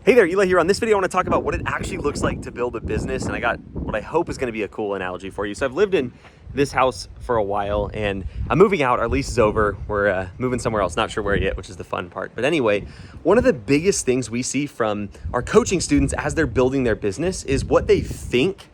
Hey there, Eli here. On this video, I want to talk about what it actually looks like to build a business, and I got what I hope is going to be a cool analogy for you. So I've lived in this house for a while, and I'm moving out. Our lease is over. We're moving somewhere else, not sure where yet, which is the fun part. But anyway, one of the biggest things we see from our coaching students as they're building their business is what they think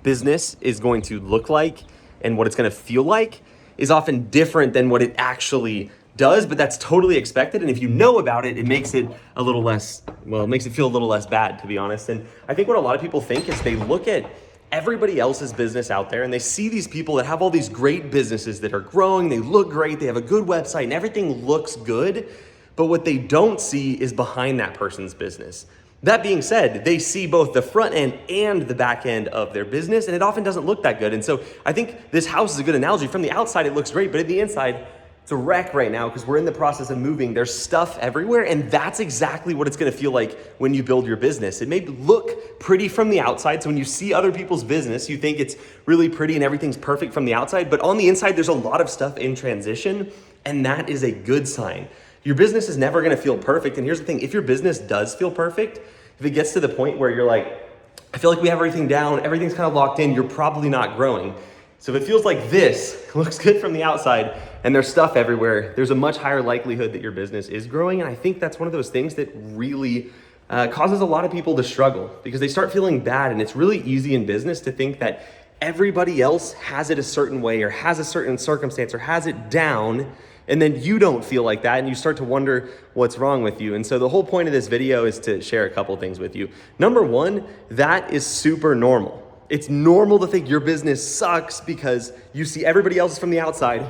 business is going to look like and what it's going to feel like is often different than what it actually does, but that's totally expected. And if you know about it, it makes it a little less, well, it makes it feel a little less bad, to be honest. And I think what a lot of people think is they look at everybody else's business out there and they see these people that have all these great businesses that are growing, they look great, they have a good website and everything looks good. But what they don't see is behind that person's business. That being said, they see both the front end and the back end of their business, and it often doesn't look that good. And so I think this house is a good analogy. From the outside, it looks great, but at the inside, it's a wreck right now because we're in the process of moving. There's stuff everywhere, and that's exactly what it's gonna feel like when you build your business. It may look pretty from the outside, so when you see other people's business, you think it's really pretty and everything's perfect from the outside, but on the inside, there's a lot of stuff in transition, and that is a good sign. Your business is never gonna feel perfect, and here's the thing, if your business does feel perfect, if it gets to the point where you're like, I feel like we have everything down, everything's kind of locked in, you're probably not growing. So if it feels like this, looks good from the outside, and there's stuff everywhere, there's a much higher likelihood that your business is growing. And I think that's one of those things that really causes a lot of people to struggle because they start feeling bad. And it's really easy in business to think that everybody else has it a certain way or has a certain circumstance or has it down. And then you don't feel like that and you start to wonder what's wrong with you. And so the whole point of this video is to share a couple things with you. Number one, that is super normal. It's normal to think your business sucks because you see everybody else from the outside,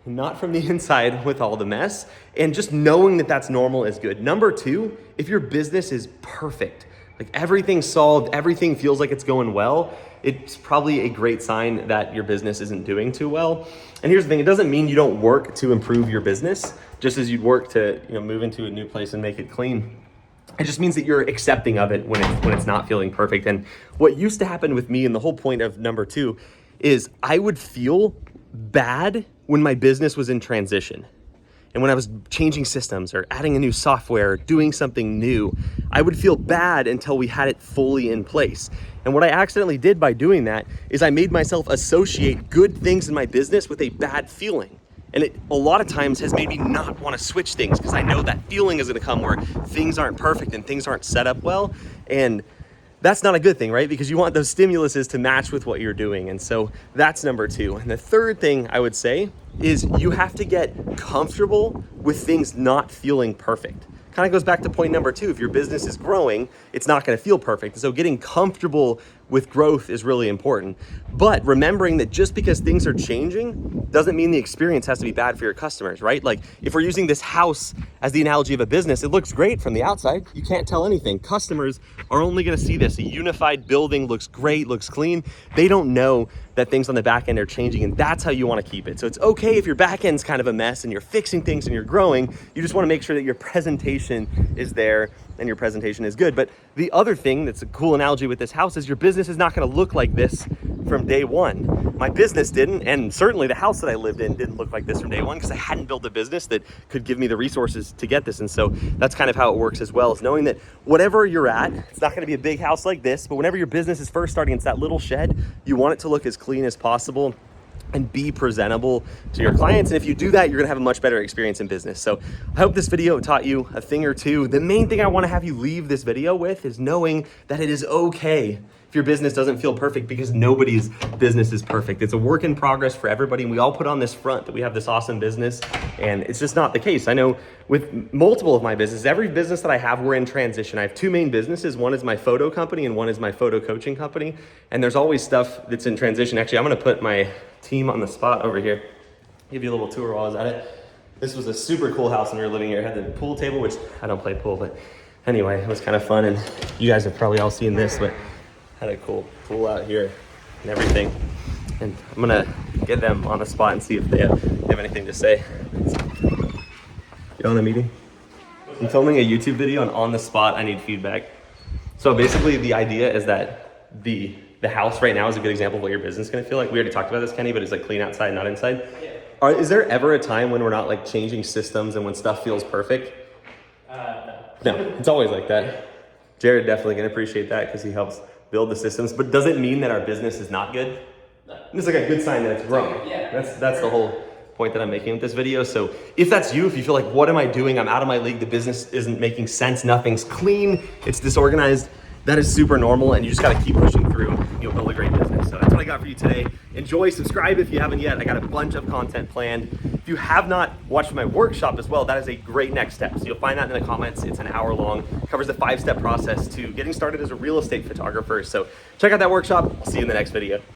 not from the inside with all the mess. And just knowing that that's normal is good. Number two, if your business is perfect, like everything's solved, everything feels like it's going well, it's probably a great sign that your business isn't doing too well. And here's the thing, it doesn't mean you don't work to improve your business, just as you'd work to move into a new place and make it clean. It just means that you're accepting of it when it's not feeling perfect. And what used to happen with me, and the whole point of number two, is I would feel bad when my business was in transition. And when I was changing systems or adding a new software or doing something new, I would feel bad until we had it fully in place. And what I accidentally did by doing that is I made myself associate good things in my business with a bad feeling. And it a lot of times has made me not want to switch things because I know that feeling is going to come where things aren't perfect and things aren't set up well. And that's not a good thing, right? Because you want those stimuluses to match with what you're doing. And so that's number two. And the third thing I would say is you have to get comfortable with things not feeling perfect. Kind of goes back to point number two. If your business is growing, it's not going to feel perfect. So getting comfortable with growth is really important. But remembering that just because things are changing doesn't mean the experience has to be bad for your customers, right? Like if we're using this house as the analogy of a business, it looks great from the outside. You can't tell anything. Customers are only going to see this. A unified building looks great, looks clean. They don't know that things on the back end are changing, and that's how you want to keep it. So it's okay if your back end's kind of a mess and you're fixing things and you're growing. You just want to make sure that your presentation is there and your presentation is good. But the other thing that's a cool analogy with this house is your business is not going to look like this from day one. My business didn't, and certainly the house that I lived in didn't look like this from day one because I hadn't built a business that could give me the resources to get this. And so that's kind of how it works as well, is knowing that whatever you're at, it's not going to be a big house like this, but whenever your business is first starting, it's that little shed, you want it to look as clean as possible and be presentable to your clients. And if you do that, you're gonna have a much better experience in business. So I hope this video taught you a thing or two. The main thing I wanna have you leave this video with is knowing that it is okay if your business doesn't feel perfect, because nobody's business is perfect. It's a work in progress for everybody, and we all put on this front that we have this awesome business, and it's just not the case. I know with multiple of my businesses, every business that I have, we're in transition. I have two main businesses. One is my photo company and one is my photo coaching company. And there's always stuff that's in transition. Actually, I'm gonna put my team on the spot over here. Give you a little tour while I was at it. This was a super cool house when we were living here. It had the pool table, which I don't play pool, but anyway, it was kind of fun. And you guys have probably all seen this, but had a cool pool out here and everything. And I'm gonna get them on the spot and see if they have anything to say. You on the meeting? I'm filming a YouTube video, and on the spot, I need feedback. So basically the idea is that the house right now is a good example of what your business is gonna feel like. We already talked about this, Kenny, but it's like clean outside, not inside. Yeah. Is there ever a time when we're not like changing systems and when stuff feels perfect? No, it's always like that. Jared definitely gonna appreciate that because he helps build the systems, but does it mean that our business is not good? No. It's like a good sign that it's growing. Yeah. That's the whole point that I'm making with this video. So if that's you, if you feel like, what am I doing? I'm out of my league. The business isn't making sense. Nothing's clean. It's disorganized. That is super normal, and you just got to keep pushing through. You'll build a great business. So that's what I got for you today. Enjoy, subscribe if you haven't yet. I got a bunch of content planned. If you have not watched my workshop as well, that is a great next step. So you'll find that in the comments. It's an hour long. It covers the 5-step process to getting started as a real estate photographer. So check out that workshop. I'll see you in the next video.